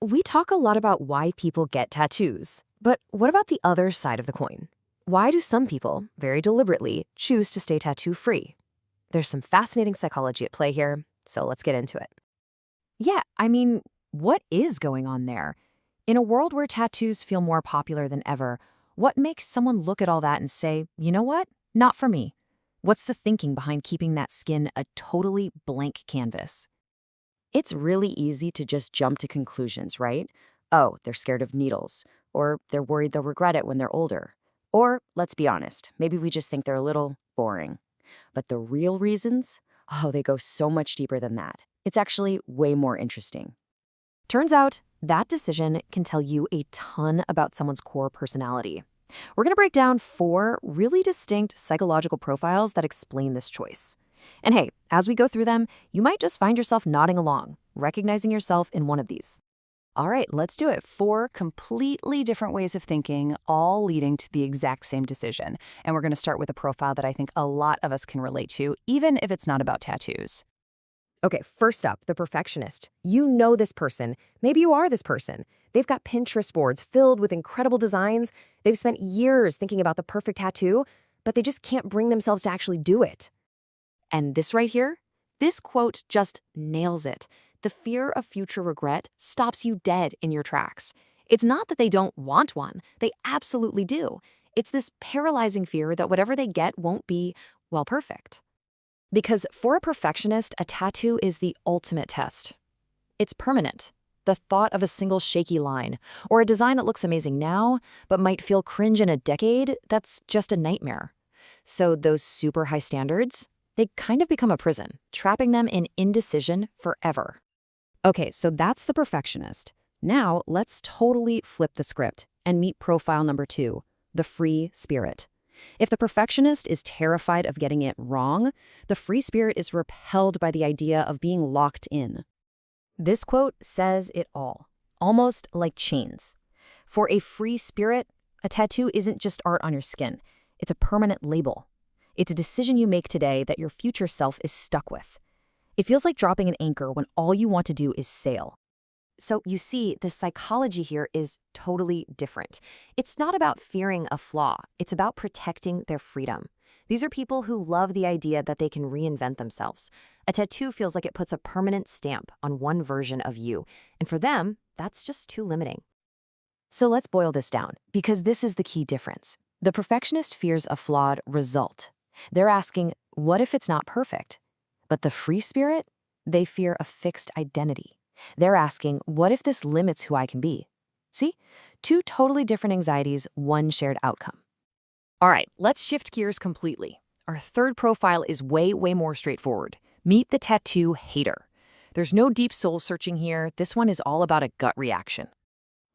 We talk a lot about why people get tattoos, but what about the other side of the coin? Why do some people, very deliberately, choose to stay tattoo-free? There's some fascinating psychology at play here, so let's get into it. Yeah, what is going on there? In a world where tattoos feel more popular than ever, what makes someone look at all that and say, you know what? Not for me. What's the thinking behind keeping that skin a totally blank canvas? It's really easy to just jump to conclusions, right? Oh, they're scared of needles, or they're worried they'll regret it when they're older. Or, let's be honest, maybe we just think they're a little boring. But the real reasons, oh, they go so much deeper than that. It's actually way more interesting. Turns out, that decision can tell you a ton about someone's core personality. We're going to break down 4 really distinct psychological profiles that explain this choice. And hey, as we go through them, you might just find yourself nodding along, recognizing yourself in one of these. All right, let's do it. 4 completely different ways of thinking, all leading to the exact same decision. And we're going to start with a profile that I think a lot of us can relate to, even if it's not about tattoos. Okay, first up, the perfectionist. You know this person. Maybe you are this person. They've got Pinterest boards filled with incredible designs. They've spent years thinking about the perfect tattoo, but they just can't bring themselves to actually do it. And this right here, this quote just nails it. The fear of future regret stops you dead in your tracks. It's not that they don't want one. They absolutely do. It's this paralyzing fear that whatever they get won't be, well, perfect. Because for a perfectionist, a tattoo is the ultimate test. It's permanent. The thought of a single shaky line, or a design that looks amazing now, but might feel cringe in a decade, that's just a nightmare. So those super high standards, they kind of become a prison, trapping them in indecision forever. Okay, so that's the perfectionist. Now let's totally flip the script and meet profile number 2, the free spirit. If the perfectionist is terrified of getting it wrong, the free spirit is repelled by the idea of being locked in. This quote says it all, almost like chains. For a free spirit, a tattoo isn't just art on your skin. It's a permanent label. It's a decision you make today that your future self is stuck with. It feels like dropping an anchor when all you want to do is sail. So you see, the psychology here is totally different. It's not about fearing a flaw. It's about protecting their freedom. These are people who love the idea that they can reinvent themselves. A tattoo feels like it puts a permanent stamp on one version of you. And for them, that's just too limiting. So let's boil this down, because this is the key difference. The perfectionist fears a flawed result. They're asking, what if it's not perfect? But the free spirit, they fear a fixed identity. They're asking, what if this limits who I can be? See? 2 totally different anxieties, one shared outcome. All right, let's shift gears completely. Our third profile is way more straightforward. Meet the tattoo hater. There's no deep soul searching here. This one is all about a gut reaction.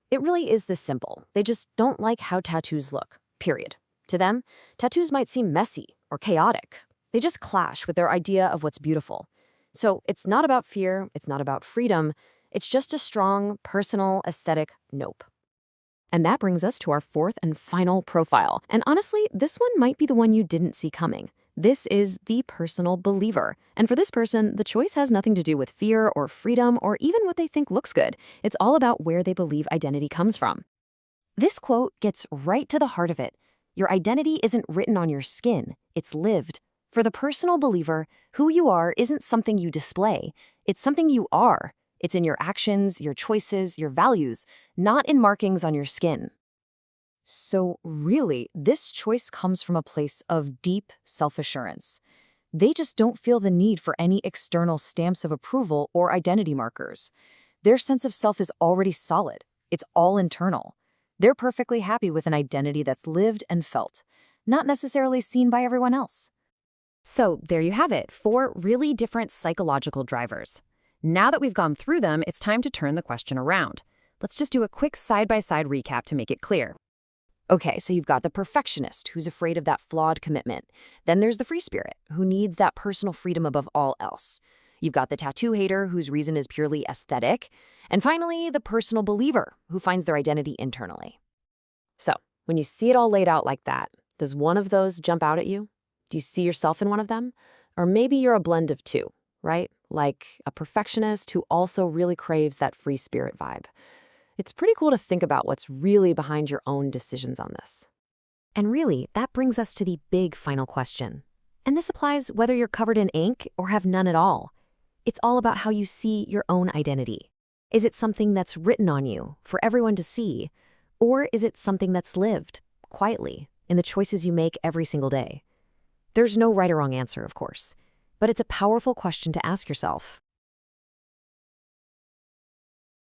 It really is this simple. They just don't like how tattoos look, period. To them, tattoos might seem messy or chaotic. They just clash with their idea of what's beautiful. So it's not about fear, it's not about freedom, it's just a strong, personal, aesthetic nope. And that brings us to our 4th and final profile. And honestly, this one might be the one you didn't see coming. This is the personal believer. And for this person, the choice has nothing to do with fear or freedom or even what they think looks good. It's all about where they believe identity comes from. This quote gets right to the heart of it. Your identity isn't written on your skin, it's lived. For the personal believer, who you are isn't something you display. It's something you are. It's in your actions, your choices, your values, not in markings on your skin. So really, this choice comes from a place of deep self-assurance. They just don't feel the need for any external stamps of approval or identity markers. Their sense of self is already solid. It's all internal. They're perfectly happy with an identity that's lived and felt, not necessarily seen by everyone else. So there you have it, 4 really different psychological drivers. Now that we've gone through them, it's time to turn the question around. Let's just do a quick side-by-side recap to make it clear. Okay, so you've got the perfectionist who's afraid of that flawed commitment. Then there's the free spirit who needs that personal freedom above all else. You've got the tattoo hater whose reason is purely aesthetic. And finally, the personal believer who finds their identity internally. So when you see it all laid out like that, does one of those jump out at you? Do you see yourself in one of them? Or maybe you're a blend of 2, right? like a perfectionist who also really craves that free spirit vibe. It's pretty cool to think about what's really behind your own decisions on this. And really, that brings us to the big final question. And this applies whether you're covered in ink or have none at all. It's all about how you see your own identity. Is it something that's written on you for everyone to see? Or is it something that's lived, quietly, in the choices you make every single day? There's no right or wrong answer, of course, but it's a powerful question to ask yourself.